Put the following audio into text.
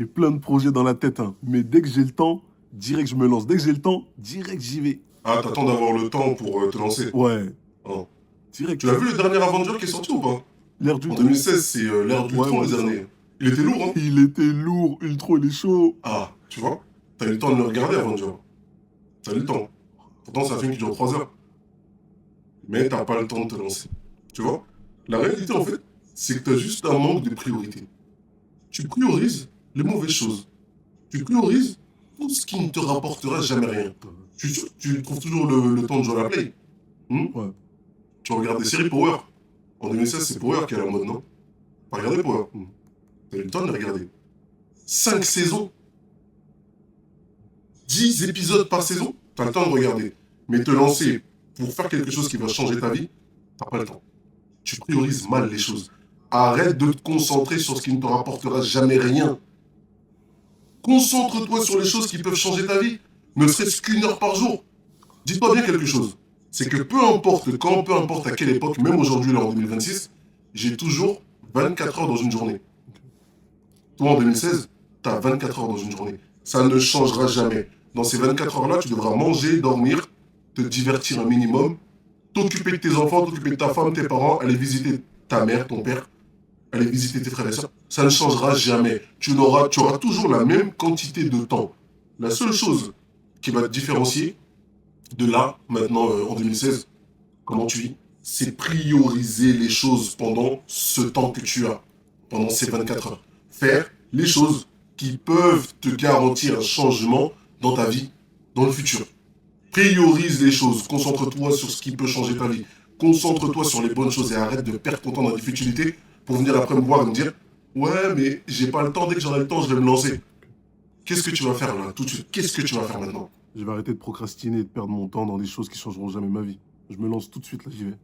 J'ai plein de projets dans la tête, hein. Mais dès que j'ai le temps, direct je me lance. Dès que j'ai le temps, direct j'y vais. Ah, t'attends d'avoir le temps pour te lancer. Ouais, Hein. Tu direct. l'as vu le dernier Avenger qui est sorti ou pas? L'ère En d'Ultron? 2016, c'est l'ère Ouais, d'Ultron ouais, le c'est ça. dernier. Il était lourd, hein? Il était lourd, Ultron, il est chaud. Ah, tu vois? T'as eu le temps de le regarder, Avenger. T'as eu le temps. Pourtant, c'est un film qui dure 3 heures. Mais t'as pas le temps de te lancer. Tu vois? La réalité, en fait, c'est que t'as juste un manque de priorité. Tu priorises les mauvaises choses. Tu priorises tout ce qui ne te rapportera jamais rien. Tu trouves toujours le temps de jouer à la play. Hmm. Ouais. Tu regardes des séries Power. En 2016, c'est Power qui est à la mode, non? Pas regardé Power. T'as eu le temps de les regarder. 5 saisons, 10 épisodes par saison, t'as le temps de regarder. Mais te lancer pour faire quelque chose qui va changer ta vie, t'as pas le temps. Tu priorises mal les choses. Arrête de te concentrer sur ce qui ne te rapportera jamais rien. Concentre-toi sur les choses qui peuvent changer ta vie, ne serait-ce qu'une heure par jour. Dis-toi bien quelque chose. C'est que peu importe quand, peu importe à quelle époque, même aujourd'hui, là en 2026, j'ai toujours 24 heures dans une journée. Toi en 2016, t'as 24 heures dans une journée. Ça ne changera jamais. Dans ces 24 heures-là, tu devras manger, dormir, te divertir un minimum, t'occuper de tes enfants, t'occuper de ta femme, tes parents, aller visiter ta mère, ton père, aller visiter tes frères et sœurs. Ça ne changera jamais. Tu auras toujours la même quantité de temps. La seule chose qui va te différencier de là, maintenant, en 2016, comment tu vis, c'est prioriser les choses pendant ce temps que tu as, pendant ces 24 heures. Faire les choses qui peuvent te garantir un changement dans ta vie, dans le futur. Priorise les choses, concentre-toi sur ce qui peut changer ta vie. Concentre-toi sur les bonnes choses et arrête de perdre ton temps dans des futilités pour venir après me voir et me dire ouais, mais j'ai pas le temps, dès que j'en ai le temps, je vais me lancer. Qu'est-ce que tu vas faire là, tout de suite? Qu'est-ce que tu vas faire maintenant? Je vais arrêter de procrastiner et de perdre mon temps dans des choses qui changeront jamais ma vie. Je me lance tout de suite, là, j'y vais.